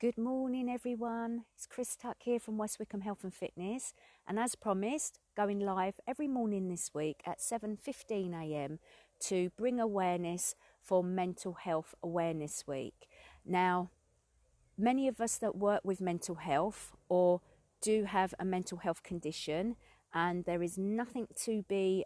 Good morning, everyone. It's Chris Tuck here from West Wickham Health and Fitness, and as promised, going live every morning this week at 7:15 a.m. to bring awareness for Mental Health Awareness Week. Now, many of us that work with mental health or do have a mental health condition, and there is nothing to be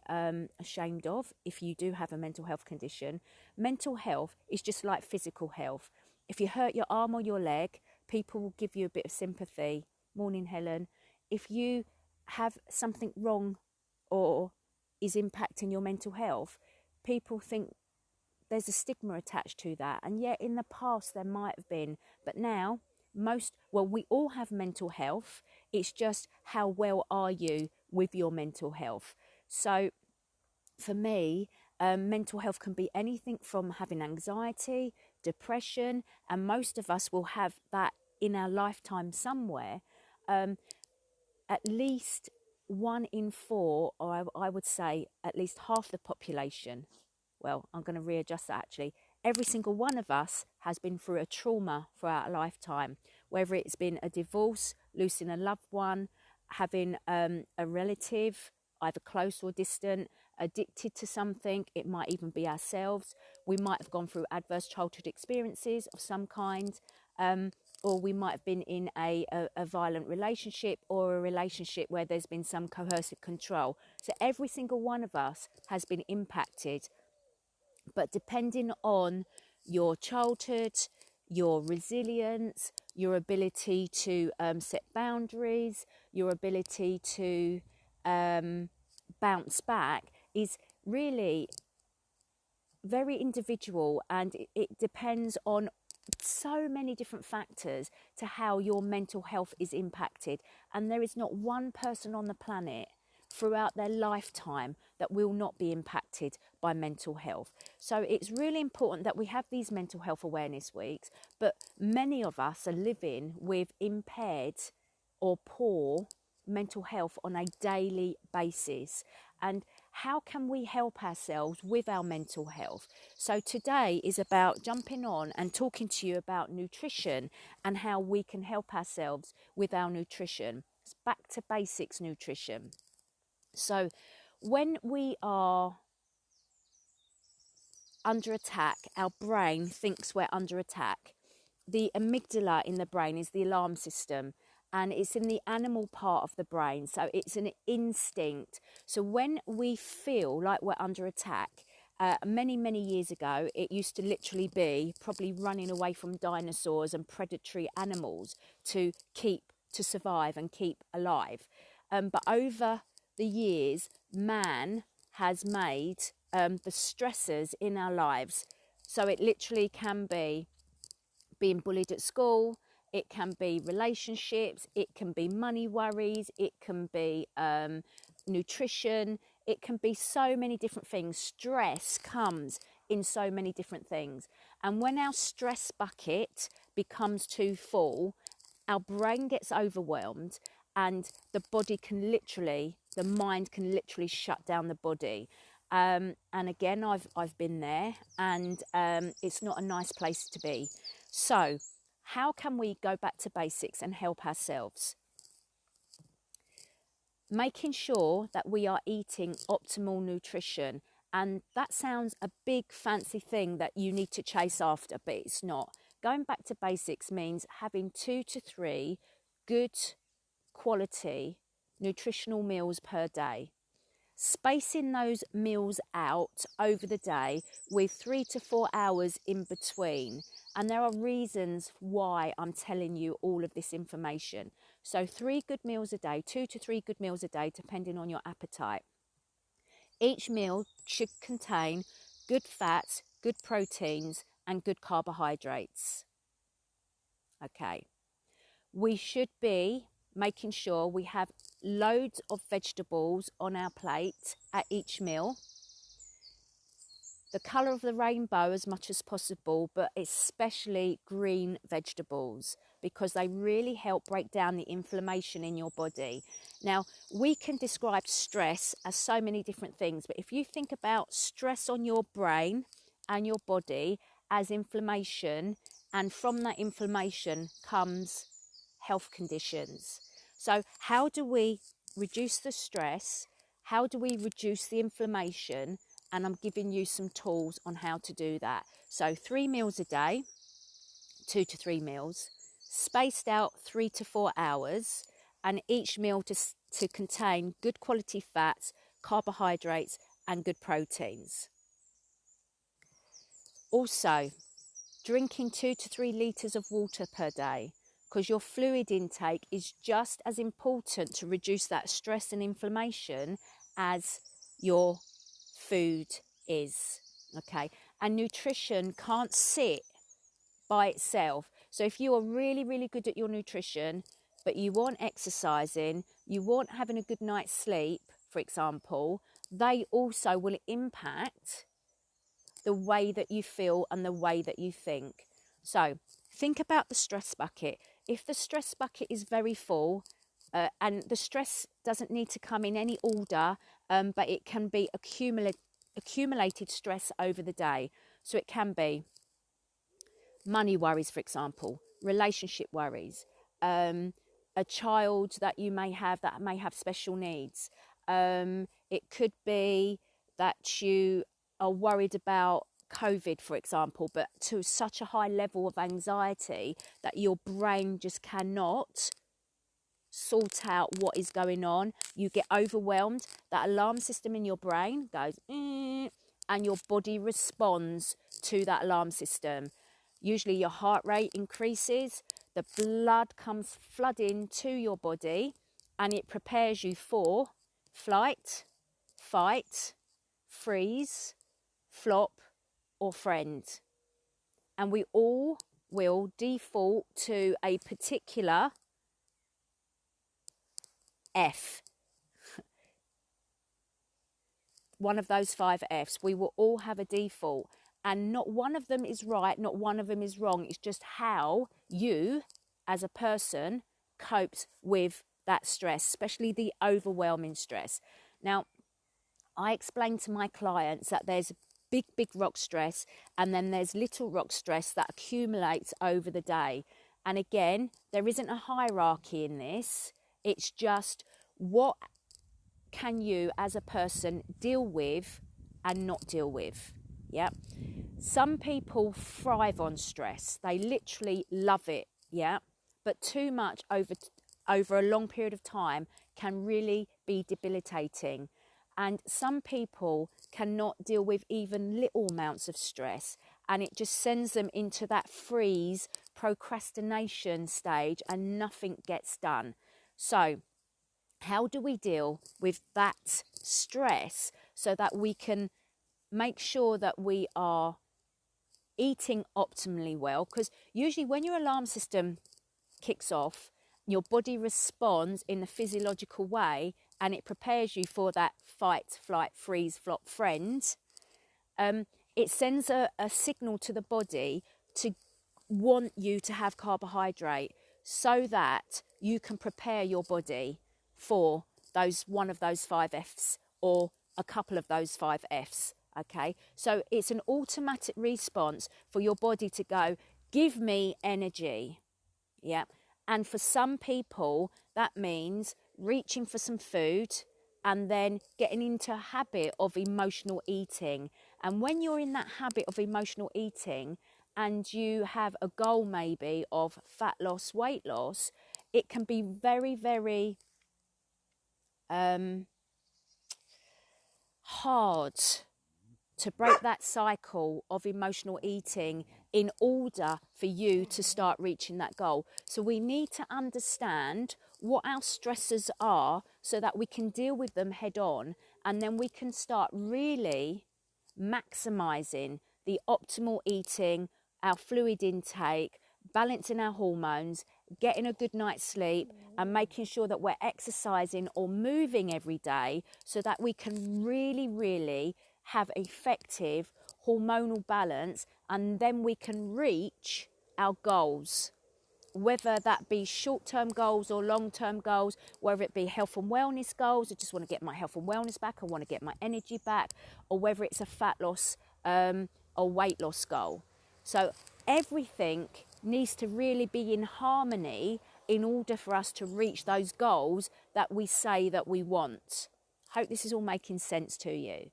ashamed of if you do have a mental health condition. Mental health is just like physical health. If you hurt your arm or your leg, people will give you a bit of sympathy. Morning, Helen. If you have something wrong or is impacting your mental health, people think there's a stigma attached to that. And yet in the past there might have been, but now we all have mental health. It's just how well are you with your mental health? So for me, mental health can be anything from having anxiety, depression, and most of us will have that in our lifetime somewhere. At least 1 in 4, or I would say at least half the population, well, I'm going to readjust that actually. Every single one of us has been through a trauma throughout a lifetime, whether it's been a divorce, losing a loved one, having a relative, either close or distant, addicted to something. It might even be ourselves. We might have gone through adverse childhood experiences of some kind, or we might have been in a violent relationship or a relationship where there's been some coercive control. So every single one of us has been impacted. But depending on your childhood, your resilience, your ability to set boundaries, your ability to bounce back is really very individual, and it depends on so many different factors to how your mental health is impacted. And there is not one person on the planet throughout their lifetime that will not be impacted by mental health. So it's really important that we have these mental health awareness weeks, but many of us are living with impaired or poor mental health on a daily basis. And how can we help ourselves with our mental health? So today is about jumping on and talking to you about nutrition and how we can help ourselves with our nutrition. It's back to basics nutrition. So when we are under attack, our brain thinks we're under attack. The amygdala in the brain is the alarm system, and it's in the animal part of the brain. So it's an instinct. So when we feel like we're under attack, many years ago, it used to literally be probably running away from dinosaurs and predatory animals to survive and keep alive. But over the years, man has made the stressors in our lives. So it literally can be being bullied at school, it can be relationships, it can be money worries, it can be nutrition, it can be so many different things. Stress comes in so many different things. And when our stress bucket becomes too full, our brain gets overwhelmed, and the mind can literally shut down the body. And again, I've been there, and it's not a nice place to be. So how can we go back to basics and help ourselves? Making sure that we are eating optimal nutrition. And that sounds a big fancy thing that you need to chase after, but it's not. Going back to basics means having 2 to 3 good quality nutritional meals per day. Spacing those meals out over the day with 3 to 4 hours in between. And there are reasons why I'm telling you all of this information. So 3 good meals a day, 2 to 3 good meals a day, depending on your appetite. Each meal should contain good fats, good proteins, and good carbohydrates. Okay. We should be making sure we have loads of vegetables on our plate at each meal. The colour of the rainbow as much as possible, but especially green vegetables, because they really help break down the inflammation in your body. Now, we can describe stress as so many different things, but if you think about stress on your brain and your body as inflammation and from that inflammation comes health conditions. So how do we reduce the stress? How do we reduce the inflammation? And I'm giving you some tools on how to do that. So 3 meals a day, 2 to 3 meals, spaced out 3 to 4 hours, and each meal to contain good quality fats, carbohydrates, and good proteins. Also, drinking 2 to 3 litres of water per day, because your fluid intake is just as important to reduce that stress and inflammation as your food is. Okay, and nutrition can't sit by itself. So if you are really, really good at your nutrition, but you want exercising, you want having a good night's sleep, for example, they also will impact the way that you feel and the way that you think. So think about the stress bucket. If the stress bucket is very full, and the stress doesn't need to come in any order, but it can be accumulated stress over the day. So it can be money worries, for example, relationship worries, a child that you may have that may have special needs. It could be that you are worried about COVID, for example, but to such a high level of anxiety that your brain just cannot sort out what is going on. You get overwhelmed. That alarm system in your brain goes, and your body responds to that alarm system. Usually your heart rate increases, the blood comes flooding to your body, and it prepares you for flight, fight, freeze, flop, or friend. And we all will default to a particular F. One of those 5 Fs. We will all have a default. And not one of them is right, not one of them is wrong. It's just how you, as a person, copes with that stress, especially the overwhelming stress. Now, I explain to my clients that there's big, big rock stress, and then there's little rock stress that accumulates over the day. And again, there isn't a hierarchy in this. It's just what can you as a person deal with and not deal with. Yeah. Some people thrive on stress. They literally love it. Yeah. But too much over a long period of time can really be debilitating. And some people cannot deal with even little amounts of stress, and it just sends them into that freeze, procrastination stage, and nothing gets done. So how do we deal with that stress so that we can make sure that we are eating optimally well? Because usually when your alarm system kicks off, your body responds in a physiological way, and it prepares you for that fight, flight, freeze, flop, friend. It sends a signal to the body to want you to have carbohydrate so that you can prepare your body for one of those 5 Fs or a couple of those 5 Fs. Okay, so it's an automatic response for your body to go, give me energy. Yeah. And for some people, that means reaching for some food and then getting into a habit of emotional eating. And when you're in that habit of emotional eating and you have a goal maybe of fat loss, weight loss, it can be very, very hard to break that cycle of emotional eating in order for you to start reaching that goal. So we need to understand what our stressors are so that we can deal with them head on, and then we can start really maximizing the optimal eating, our fluid intake, balancing our hormones, getting a good night's sleep, and making sure that we're exercising or moving every day so that we can really, really have effective hormonal balance, and then we can reach our goals, whether that be short-term goals or long-term goals, whether it be health and wellness goals, I just want to get my health and wellness back, I want to get my energy back, or whether it's a fat loss or weight loss goal. So everything needs to really be in harmony in order for us to reach those goals that we say that we want. Hope this is all making sense to you.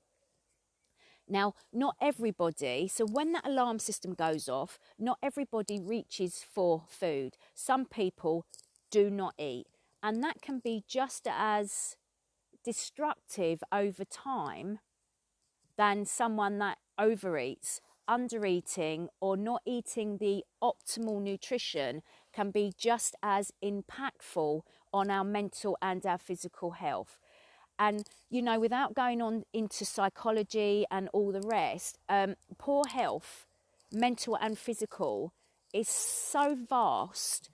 Now, not everybody, so when that alarm system goes off, not everybody reaches for food. Some people do not eat, and that can be just as destructive over time than someone that overeats. Undereating or not eating the optimal nutrition can be just as impactful on our mental and our physical health. And, you know, without going on into psychology and all the rest, poor health, mental and physical, is so vast,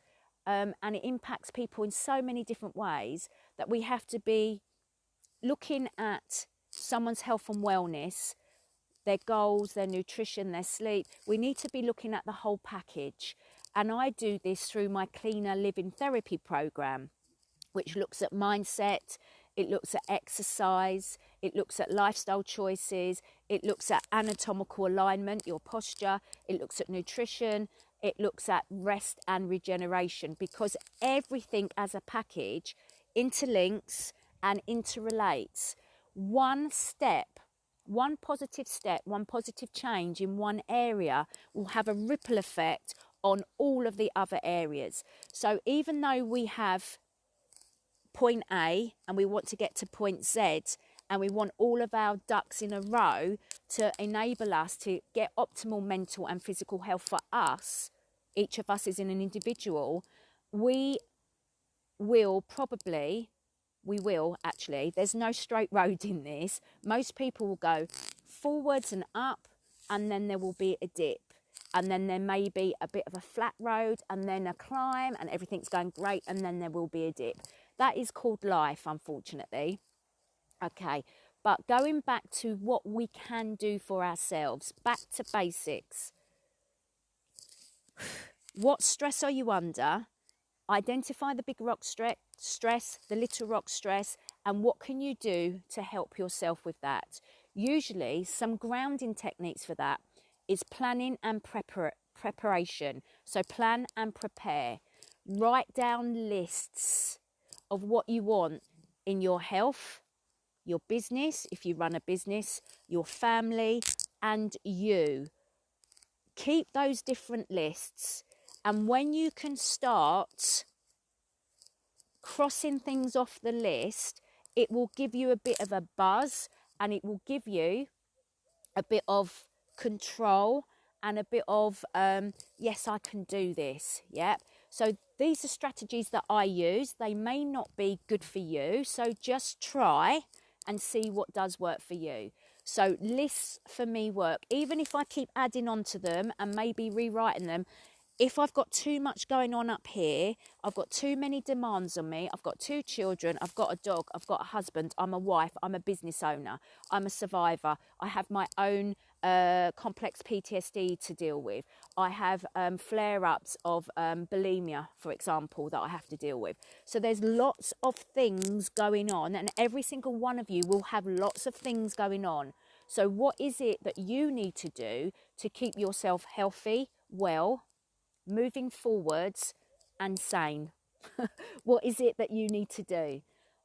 and it impacts people in so many different ways that we have to be looking at someone's health and wellness, their goals, their nutrition, their sleep. We need to be looking at the whole package. And I do this through my Cleaner Living Therapy program, which looks at mindset, it looks at exercise, it looks at lifestyle choices, it looks at anatomical alignment, your posture, it looks at nutrition, it looks at rest and regeneration, because everything as a package interlinks and interrelates. One step, one positive step, one positive change in one area will have a ripple effect on all of the other areas. So even though we have point A and we want to get to point Z, and we want all of our ducks in a row to enable us to get optimal mental and physical health for us, each of us is in an individual, we will actually, there's no straight road in this. Most people will go forwards and up, and then there will be a dip. And then there may be a bit of a flat road, and then a climb, and everything's going great, and then there will be a dip. That is called life, unfortunately. Okay, but going back to what we can do for ourselves, back to basics. What stress are you under? Identify the big rock stress, the little rock stress, and what can you do to help yourself with that? Usually, some grounding techniques for that is planning and preparation. So plan and prepare. Write down lists of what you want in your health, your business, if you run a business, your family, and you. Keep those different lists, and when you can start crossing things off the list, it will give you a bit of a buzz, and it will give you a bit of control and a bit of, yes, I can do this. Yep. So these are strategies that I use. They may not be good for you, so just try and see what does work for you. So lists for me work, even if I keep adding on to them and maybe rewriting them. If I've got too much going on up here, I've got too many demands on me, I've got 2 children, I've got a dog, I've got a husband, I'm a wife, I'm a business owner, I'm a survivor, I have my own complex PTSD to deal with, I have flare-ups of bulimia, for example, that I have to deal with. So there's lots of things going on, and every single one of you will have lots of things going on. So what is it that you need to do to keep yourself healthy, well, moving forwards and sane? What is it that you need to do?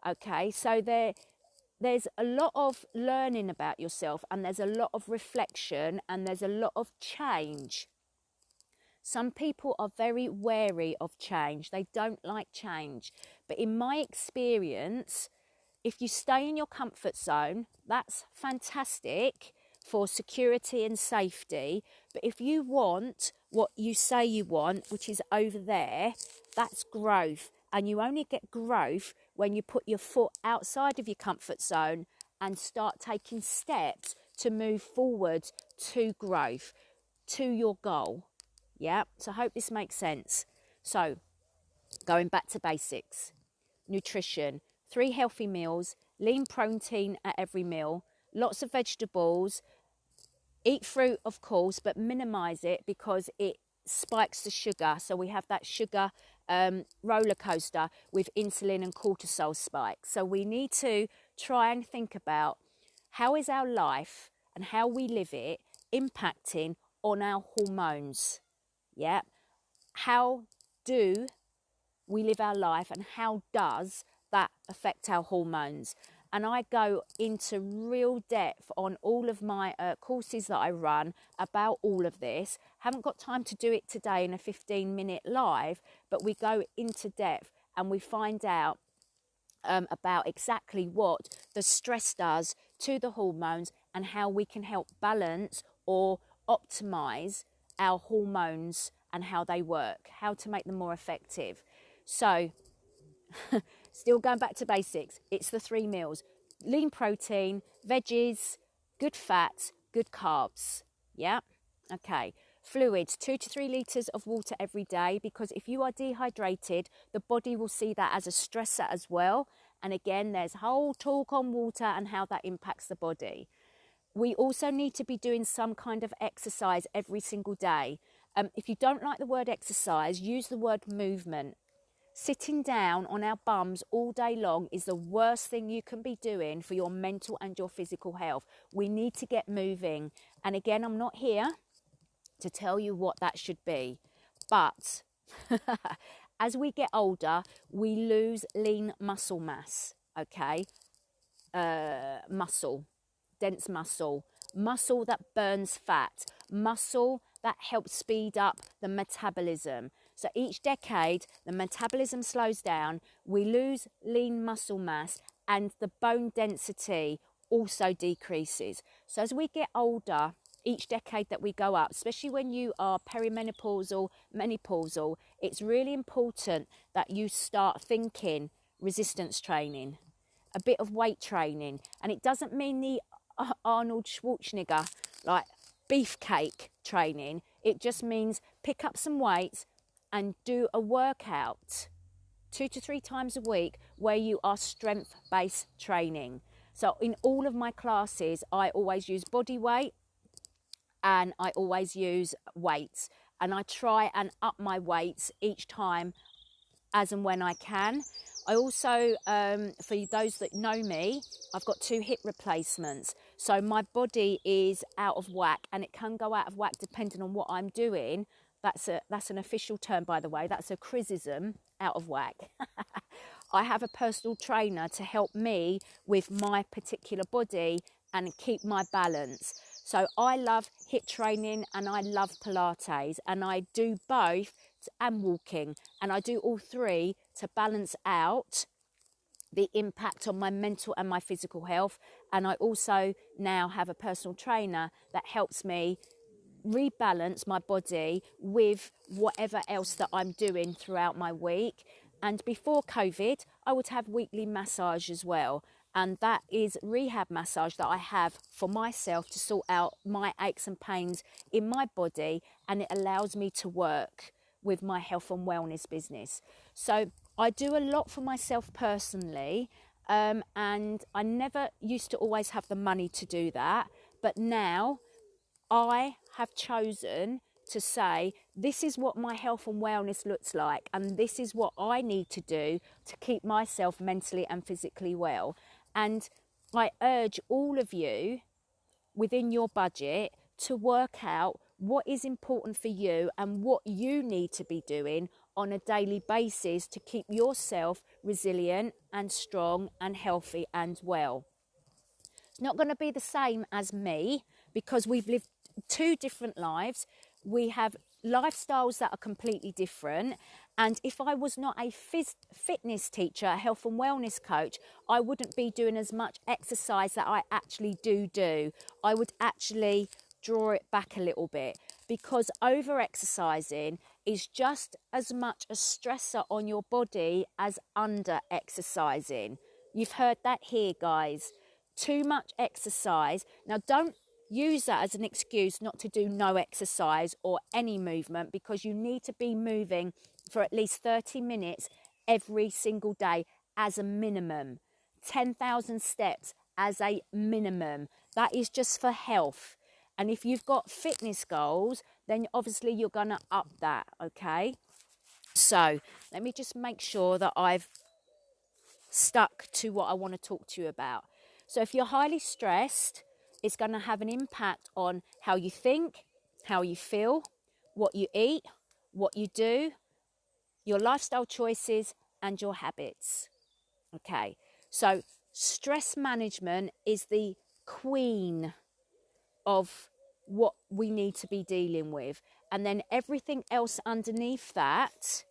Okay, so there's a lot of learning about yourself, and there's a lot of reflection, and there's a lot of change. Some people are very wary of change. They don't like change. But in my experience, if you stay in your comfort zone, that's fantastic for security and safety. But if you want what you say you want, which is over there, that's growth. And you only get growth when you put your foot outside of your comfort zone and start taking steps to move forward to growth, to your goal. Yeah, so I hope this makes sense. So going back to basics, nutrition, 3 healthy meals, lean protein at every meal, lots of vegetables, eat fruit, of course, but minimize it because it spikes the sugar. So we have that sugar roller coaster with insulin and cortisol spikes. So we need to try and think about how is our life and how we live it impacting on our hormones. Yeah. How do we live our life, and how does that affect our hormones? And I go into real depth on all of my courses that I run about all of this. Haven't got time to do it today in a 15-minute live, but we go into depth and we find out about exactly what the stress does to the hormones and how we can help balance or optimize our hormones and how they work, how to make them more effective. So, still going back to basics, it's the 3 meals: lean protein, veggies, good fats, good carbs. Yeah? Okay. Fluids, 2 to 3 litres of water every day, because if you are dehydrated, the body will see that as a stressor as well. And again, there's whole talk on water and how that impacts the body. We also need to be doing some kind of exercise every single day. If you don't like the word exercise, use the word movement. Sitting down on our bums all day long is the worst thing you can be doing for your mental and your physical health. We need to get moving. And again, I'm not here to tell you what that should be. But as we get older, we lose lean muscle mass, okay? Muscle, dense muscle, muscle that burns fat, muscle that helps speed up the metabolism. So each decade, the metabolism slows down, we lose lean muscle mass, and the bone density also decreases. So as we get older, each decade that we go up, especially when you are perimenopausal, menopausal, it's really important that you start thinking resistance training, a bit of weight training. And it doesn't mean the Arnold Schwarzenegger, like beefcake training. It just means pick up some weights and do a workout 2 to 3 times a week where you are strength-based training. So in all of my classes, I always use body weight and I always use weights. And I try and up my weights each time as and when I can. I also, for those that know me, I've got 2 hip replacements. So my body is out of whack, and it can go out of whack depending on what I'm doing. That's an official term, by the way. That's a criticism, out of whack. I have a personal trainer to help me with my particular body and keep my balance. So I love HIIT training and I love Pilates, and I do both, and walking, and I do all 3 to balance out the impact on my mental and my physical health. And I also now have a personal trainer that helps me rebalance my body with whatever else that I'm doing throughout my week. And before COVID, I would have weekly massage as well. And that is rehab massage that I have for myself to sort out my aches and pains in my body. And it allows me to work with my health and wellness business. So I do a lot for myself personally. And I never used to always have the money to do that. But now I have chosen to say, this is what my health and wellness looks like, and this is what I need to do to keep myself mentally and physically well. And I urge all of you within your budget to work out what is important for you and what you need to be doing on a daily basis to keep yourself resilient and strong and healthy and well. It's not going to be the same as me, because we've lived 2 different lives. We have lifestyles that are completely different. And if I was not a fitness teacher, a health and wellness coach, I wouldn't be doing as much exercise that I actually do. I would actually draw it back a little bit, because over exercising is just as much a stressor on your body as under exercising. You've heard that here, guys. Too much exercise. Now, don't use that as an excuse not to do no exercise or any movement, because you need to be moving for at least 30 minutes every single day as a minimum. 10,000 steps as a minimum. That is just for health. And if you've got fitness goals, then obviously you're going to up that, okay? So let me just make sure that I've stuck to what I want to talk to you about. So if you're highly stressed, it's going to have an impact on how you think, how you feel, what you eat, what you do, your lifestyle choices, and your habits. Okay, so stress management is the queen of what we need to be dealing with. And then everything else underneath that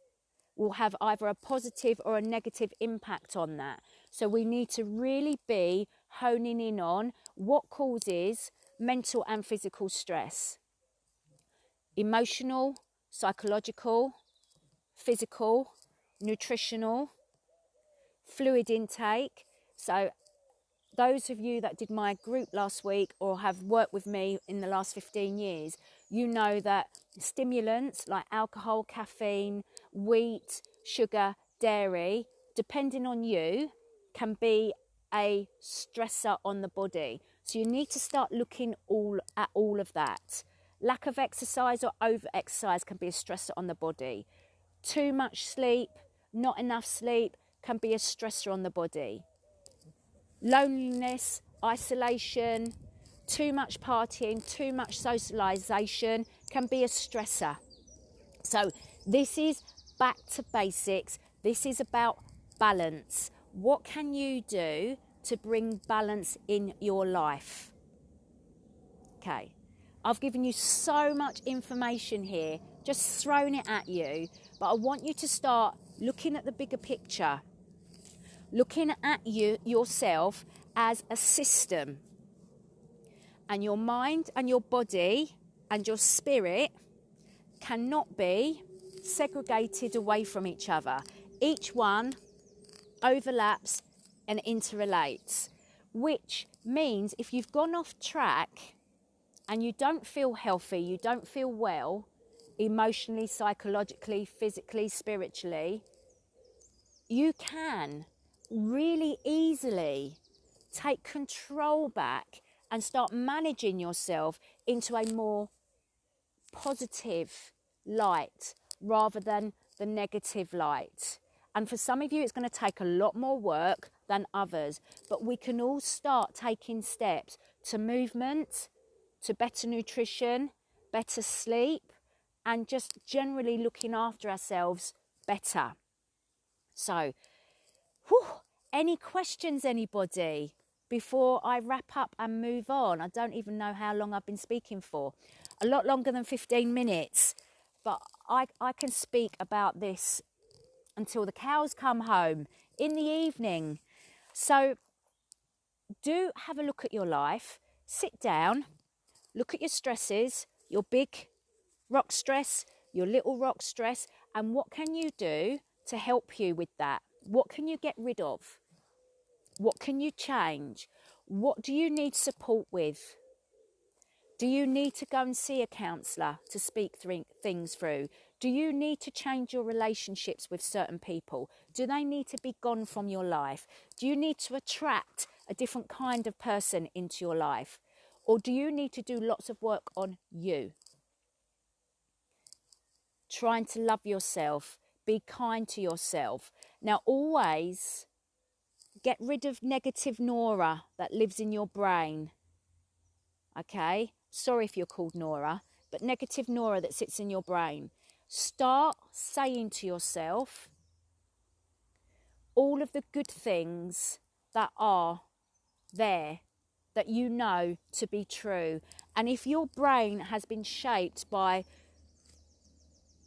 will have either a positive or a negative impact on that. So we need to really be honing in on what causes mental and physical stress. Emotional, psychological, physical, nutritional, fluid intake. So those of you that did my group last week or have worked with me in the last 15 years, you know that stimulants like alcohol, caffeine, wheat, sugar, dairy, depending on you, can be a stressor on the body. So you need to start looking at all of that. Lack of exercise or over exercise can be a stressor on the body. Too much sleep, not enough sleep can be a stressor on the body. Loneliness, isolation, too much partying, too much socialisation can be a stressor. So this is back to basics. This is about balance. What can you do to bring balance in your life? Okay, I've given you so much information here, just thrown it at you, but I want you to start looking at the bigger picture. Looking at yourself as a system, and your mind and your body and your spirit cannot be segregated away from each other. Each one overlaps and interrelates, which means if you've gone off track and you don't feel healthy, you don't feel well, emotionally, psychologically, physically, spiritually, you can really easily take control back and start managing yourself into a more positive light rather than the negative light. And for some of you, it's going to take a lot more work than others, but we can all start taking steps to movement, to better nutrition, better sleep, and just generally looking after ourselves better. So, any questions, anybody, before I wrap up and move on? I don't even know how long I've been speaking for. A lot longer than 15 minutes. But I can speak about this until the cows come home in the evening. So do have a look at your life. Sit down. Look at your stresses, your big rock stress, your little rock stress, and what can you do to help you with that? What can you get rid of? What can you change? What do you need support with? Do you need to go and see a counsellor to speak things through? Do you need to change your relationships with certain people? Do they need to be gone from your life? Do you need to attract a different kind of person into your life? Or do you need to do lots of work on you? Trying to love yourself, be kind to yourself. Now, always get rid of negative Nora that lives in your brain. Okay? Sorry if you're called Nora, but negative Nora that sits in your brain. Start saying to yourself all of the good things that are there that you know to be true. And if your brain has been shaped by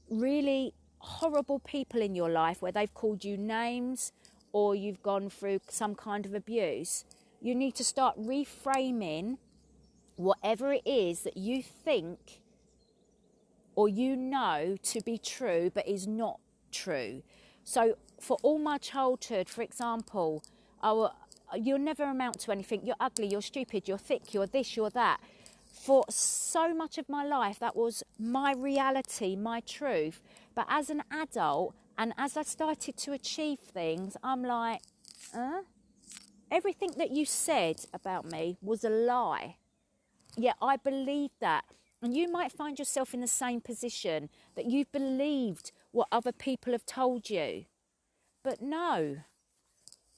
really horrible people in your life where they've called you names or you've gone through some kind of abuse, you need to start reframing whatever it is that you think or you know to be true but is not true. So for all my childhood, for example, you'll never amount to anything, you're ugly, you're stupid, you're thick, you're this, you're that. For so much of my life, that was my reality, my truth. But as an adult, and as I started to achieve things, I'm like, everything that you said about me was a lie. Yeah, I believed that. And you might find yourself in the same position, that you've believed what other people have told you. But no,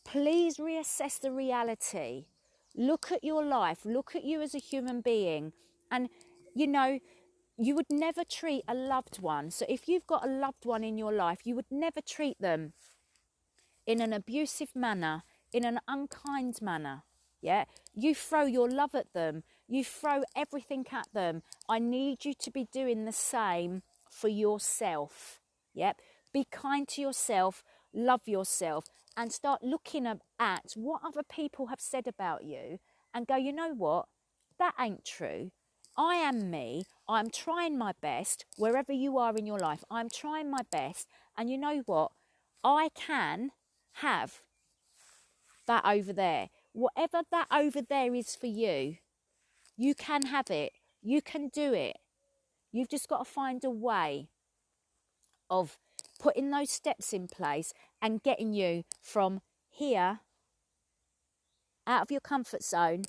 please reassess the reality. Look at your life. Look at you as a human being. And, you know, you would never treat a loved one. So if you've got a loved one in your life, you would never treat them in an abusive manner, in an unkind manner. Yeah, you throw your love at them, you throw everything at them. I need you to be doing the same for yourself. Yep, be kind to yourself, love yourself, and start looking at what other people have said about you and go, you know what, that ain't true. I am me. I'm trying my best wherever you are in your life. I'm trying my best, and you know what, I can have that over there. Whatever that over there is for you, you can have it. You can do it. You've just got to find a way of putting those steps in place and getting you from here out of your comfort zone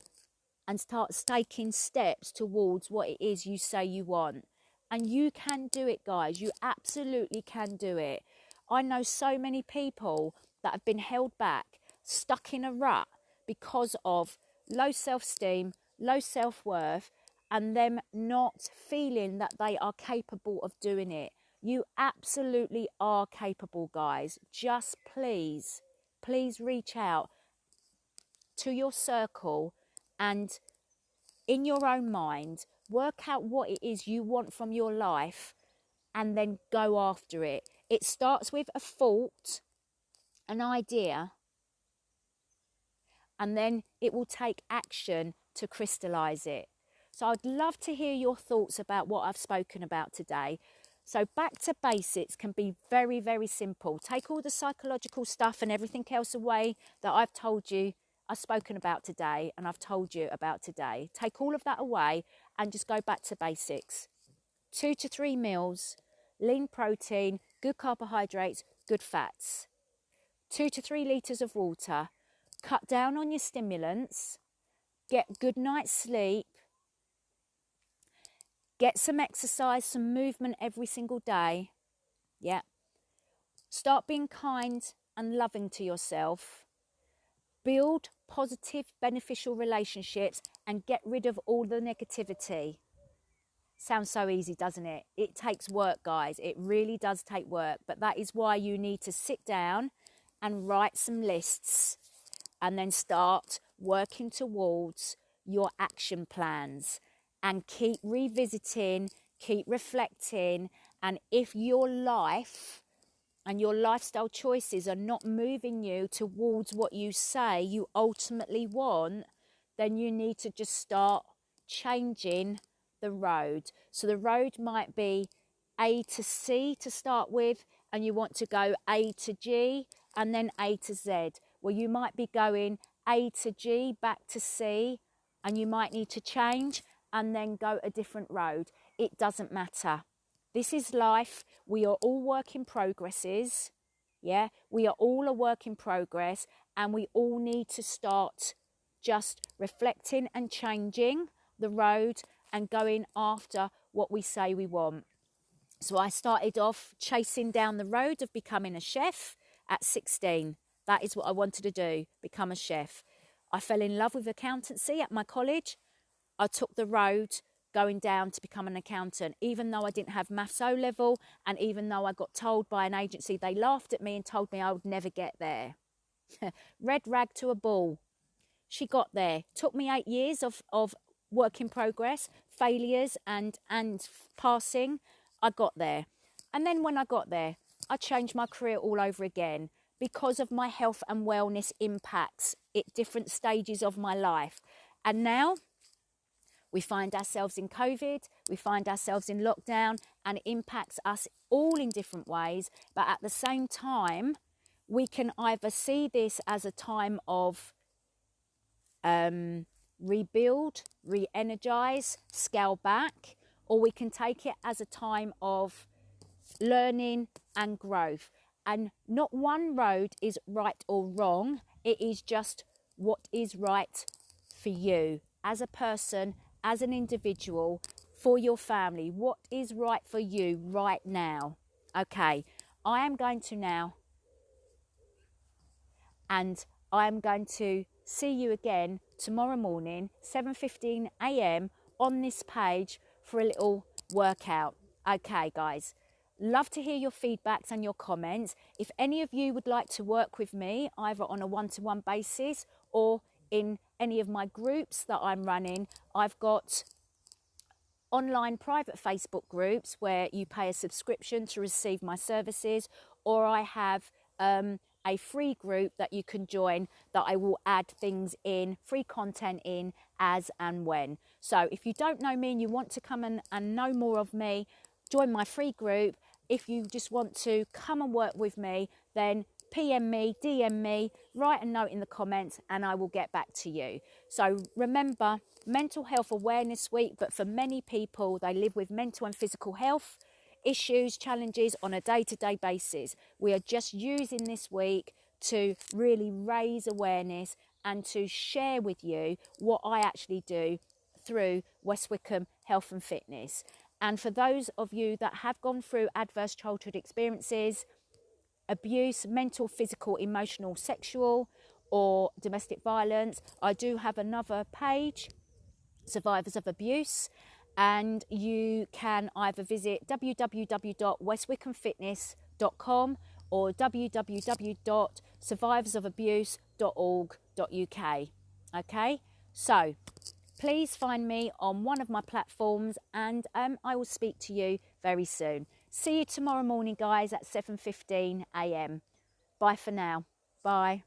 and start taking steps towards what it is you say you want. And you can do it, guys. You absolutely can do it. I know so many people that have been held back, stuck in a rut because of low self-esteem, low self-worth, and them not feeling that they are capable of doing it. You absolutely are capable, guys. Just please reach out to your circle and in your own mind, work out what it is you want from your life and then go after it. It starts with a thought, an idea, and then it will take action to crystallize it. So I'd love to hear your thoughts about what I've spoken about today. So back to basics can be very, very simple. Take all the psychological stuff and everything else away that I've told you, I've spoken about today and I've told you about today. Take all of that away and just go back to basics. 2 to 3 meals, lean protein, good carbohydrates, good fats. 2 to 3 litres of water. Cut down on your stimulants. Get good night's sleep. Get some exercise, some movement every single day. Yeah. Start being kind and loving to yourself. Build positive, beneficial relationships and get rid of all the negativity. Sounds so easy, doesn't it? It takes work, guys. It really does take work. But that is why you need to sit down and write some lists and then start working towards your action plans and keep revisiting, keep reflecting. And if your life and your lifestyle choices are not moving you towards what you say you ultimately want, then you need to just start changing the road. So the road might be A to C to start with, and you want to go A to G and then A to Z. Well, you might be going A to G back to C, and you might need to change and then go a different road. It doesn't matter. This is life. We are all work in progresses. Yeah, we are all a work in progress, and we all need to start just reflecting and changing the road and going after what we say we want. So I started off chasing down the road of becoming a chef at 16. That is what I wanted to do, become a chef. I fell in love with accountancy at my college. I took the road going down to become an accountant, even though I didn't have maths O level, and even though I got told by an agency, they laughed at me and told me I would never get there. Red rag to a bull. She got there. Took me 8 years of work in progress, failures and passing. I got there. And then when I got there, I changed my career all over again because of my health and wellness impacts at different stages of my life. And now we find ourselves in COVID, we find ourselves in lockdown, and it impacts us all in different ways. But at the same time, we can either see this as a time of rebuild, re-energize, scale back, or we can take it as a time of learning and growth. And not one road is right or wrong. It is just what is right for you as a person, as an individual, for your family. What is right for you right now? Okay, I am going to now, and I am going to see you again tomorrow morning, 7:15 a.m. on this page for a little workout. Okay, guys. Love to hear your feedbacks and your comments. If any of you would like to work with me, either on a one-to-one basis or in any of my groups that I'm running, I've got online private Facebook groups where you pay a subscription to receive my services, or I have a free group that you can join that I will add things in, free content in as and when. So if you don't know me and you want to come and know more of me, join my free group. If you just want to come and work with me, then PM me, DM me, write a note in the comments and I will get back to you. So remember, Mental Health Awareness Week, but for many people, they live with mental and physical health issues, challenges on a day-to-day basis. We are just using this week to really raise awareness and to share with you what I actually do through West Wickham Health and Fitness. And for those of you that have gone through adverse childhood experiences, abuse, mental, physical, emotional, sexual, or domestic violence, I do have another page, Survivors of Abuse, and you can either visit www.westwickhamfitness.com or www.survivorsofabuse.org.uk. Okay, so please find me on one of my platforms and I will speak to you very soon. See you tomorrow morning, guys, at 7:15 a.m. Bye for now. Bye.